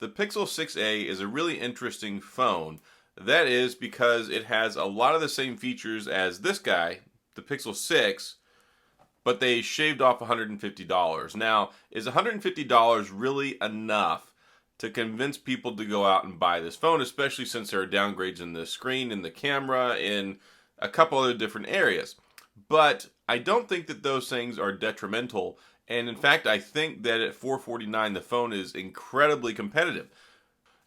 the Pixel 6a is a really interesting phone. That is because it has a lot of the same features as this guy, the Pixel 6, but they shaved off $150. Now, is $150 really enough to convince people to go out and buy this phone, especially since there are downgrades in the screen, in the camera, in a couple other different areas? But I don't think that those things are detrimental. And in fact, I think that at $449, the phone is incredibly competitive.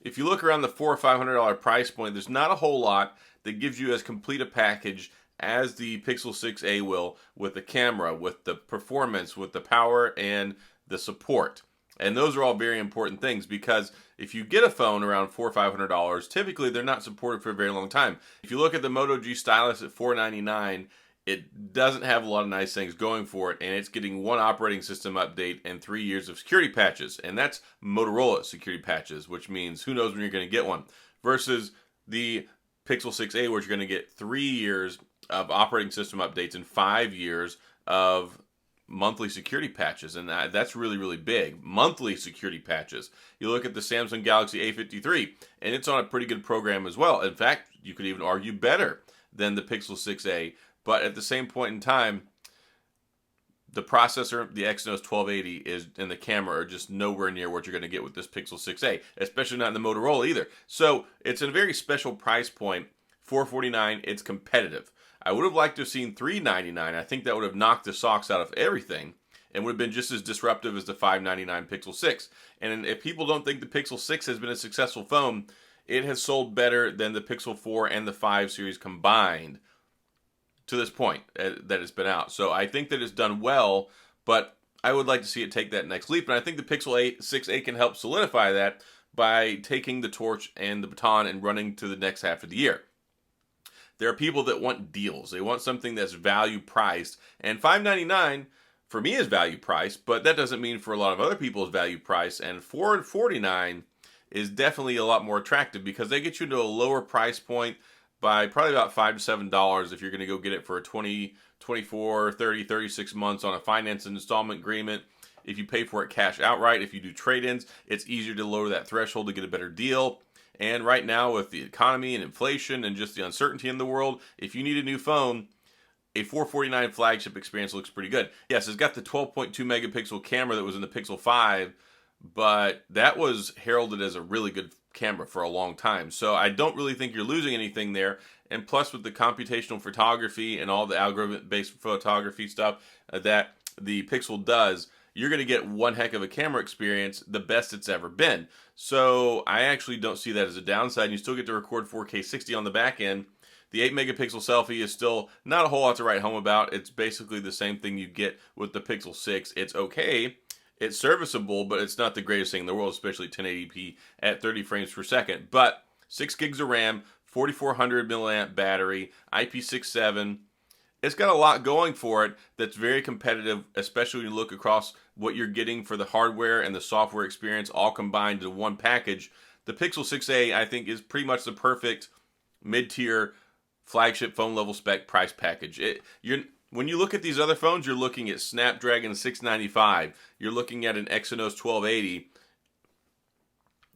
If you look around the $400 or $500 price point, there's not a whole lot that gives you as complete a package as the Pixel 6a will, with the camera, with the performance, with the power, and the support. And those are all very important things, because if you get a phone around $400 or $500, typically they're not supported for a very long time. If you look at the Moto G Stylus at $499, it doesn't have a lot of nice things going for it, and it's getting one operating system update and 3 years of security patches, and that's Motorola security patches, which means who knows when you're going to get one, versus the Pixel 6a, where you're going to get 3 years of operating system updates and 5 years of monthly security patches, and that's really, really big. Monthly security patches. You look at the Samsung Galaxy A53, and it's on a pretty good program as well. In fact, you could even argue better than the Pixel 6a. But at the same point in time, the processor, the Exynos 1280, and the camera are just nowhere near what you're going to get with this Pixel 6a, especially not in the Motorola either. So it's a very special price point. $449, it's competitive. I would have liked to have seen $399. I think that would have knocked the socks out of everything and would have been just as disruptive as the $599 Pixel 6. And if people don't think the Pixel 6 has been a successful phone, it has sold better than the Pixel 4 and the 5 series combined to this point that it's been out. So I think that it's done well, but I would like to see it take that next leap. And I think the Pixel 6a can help solidify that by taking the torch and the baton and running to the next half of the year. There are people that want deals. They want something that's value priced. And $599 for me is value priced, but that doesn't mean for a lot of other people is value priced. And $449 is definitely a lot more attractive, because they get you to a lower price point by probably about $5 to $7 if you're going to go get it for a 20, 24, 30, 36 months on a finance and installment agreement. If you pay for it cash outright, if you do trade-ins, it's easier to lower that threshold to get a better deal. And right now, with the economy and inflation and just the uncertainty in the world, if you need a new phone, a $449 flagship experience looks pretty good. Yes, it's got the 12.2 megapixel camera that was in the Pixel 5, but that was heralded as a really good camera for a long time. So I don't really think you're losing anything there. And plus, with the computational photography and all the algorithm-based photography stuff that the Pixel does, you're going to get one heck of a camera experience, the best it's ever been. So I actually don't see that as a downside. You still get to record 4K 60 on the back end. The 8 megapixel selfie is still not a whole lot to write home about. It's basically the same thing you get with the Pixel 6. It's okay. It's serviceable, but it's not the greatest thing in the world, especially 1080p at 30 frames per second. But 6 gigs of RAM, 4400 milliamp battery, IP67. It's got a lot going for it that's very competitive, especially when you look across what you're getting for the hardware and the software experience all combined in one package. The Pixel 6a, I think, is pretty much the perfect mid-tier flagship phone level spec price package. When you look at these other phones, you're looking at Snapdragon 695. You're looking at an Exynos 1280.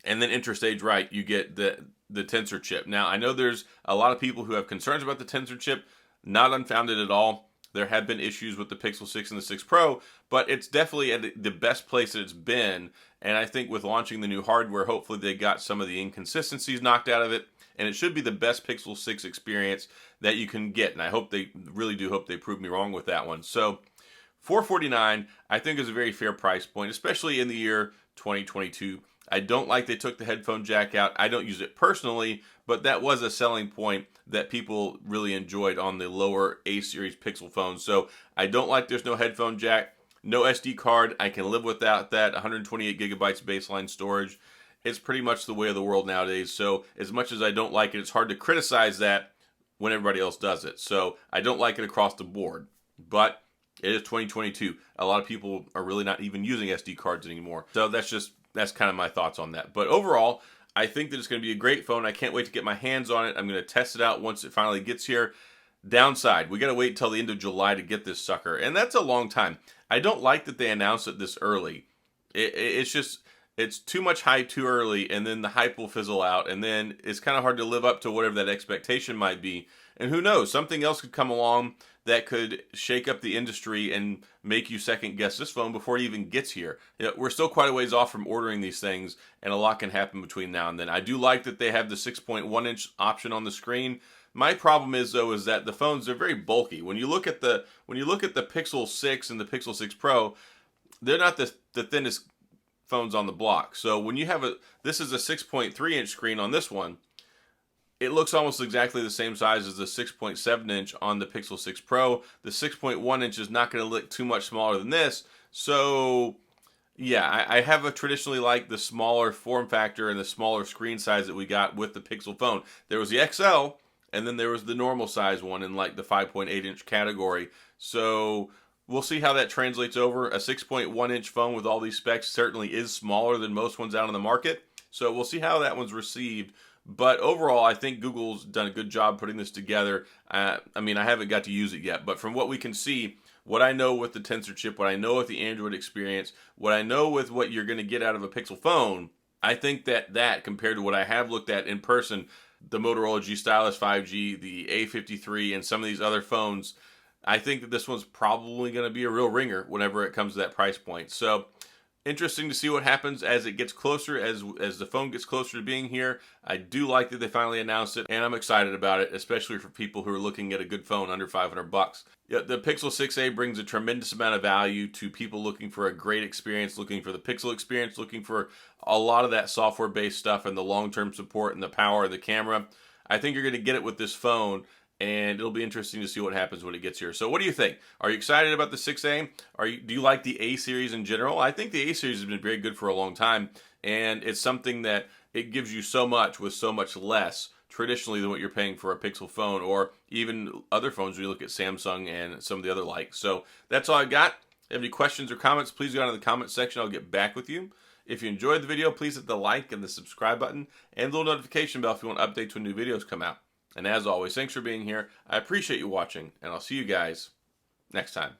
And then interstage right, you get the Tensor chip. Now, I know there's a lot of people who have concerns about the Tensor chip. Not unfounded at all. There have been issues with the Pixel 6 and the 6 Pro, but it's definitely at the best place that it's been. And I think with launching the new hardware, hopefully they got some of the inconsistencies knocked out of it. And it should be the best Pixel 6 experience that you can get. And I really do hope they prove me wrong with that one. So $449, I think, is a very fair price point, especially in the year 2022. I don't like they took the headphone jack out. I don't use it personally, but that was a selling point that people really enjoyed on the lower A-series Pixel phones. So I don't like there's no headphone jack, no SD card. I can live without that. 128 gigabytes baseline storage. It's pretty much the way of the world nowadays. So as much as I don't like it, it's hard to criticize that when everybody else does it. So I don't like it across the board. But it is 2022. A lot of people are really not even using SD cards anymore. So that's kind of my thoughts on that. But overall, I think that it's going to be a great phone. I can't wait to get my hands on it. I'm going to test it out once it finally gets here. Downside, we got to wait until the end of July to get this sucker. And that's a long time. I don't like that they announced it this early. It's it's too much hype too early, and then the hype will fizzle out, and then it's kind of hard to live up to whatever that expectation might be. And who knows, something else could come along that could shake up the industry and make you second guess this phone before it even gets here. You know, we're still quite a ways off from ordering these things, and a lot can happen between now and then. I do like that they have the 6.1 inch option on the screen. My problem is though is that the phones are very bulky. When you look at the Pixel 6 and the Pixel 6 Pro, they're not the thinnest phones on the block. So when you have this is a 6.3 inch screen on this one, it looks almost exactly the same size as the 6.7 inch on the Pixel 6 Pro. The 6.1 inch is not going to look too much smaller than this. So yeah, I have traditionally liked the smaller form factor and the smaller screen size that we got with the Pixel phone. There was the XL, and then there was the normal size one in like the 5.8 inch category. So we'll see how that translates over. A 6.1 inch phone with all these specs certainly is smaller than most ones out on the market. So we'll see how that one's received. But overall, I think Google's done a good job putting this together. I mean, I haven't got to use it yet, but from what we can see, what I know with the Tensor chip, what I know with the Android experience, what I know with what you're going to get out of a Pixel phone, I think that compared to what I have looked at in person, the Motorola G Stylus 5G, the A53, and some of these other phones, I think that this one's probably going to be a real ringer whenever it comes to that price point. So interesting to see what happens as it gets closer, as the phone gets closer to being here. I do like that they finally announced it, and I'm excited about it, especially for people who are looking at a good phone under $500. Yeah, the Pixel 6a brings a tremendous amount of value to people looking for a great experience, looking for the Pixel experience, looking for a lot of that software-based stuff and the long-term support and the power of the camera. I think you're going to get it with this phone, and it'll be interesting to see what happens when it gets here. So what do you think? Are you excited about the 6A? Do you like the A series in general? I think the A series has been very good for a long time, and it's something that it gives you so much with so much less traditionally than what you're paying for a Pixel phone or even other phones when you look at Samsung and some of the other likes. So that's all I got. If you have any questions or comments, please go down to the comment section. I'll get back with you. If you enjoyed the video, please hit the like and the subscribe button and the little notification bell if you want updates when new videos come out. And as always, thanks for being here. I appreciate you watching, and I'll see you guys next time.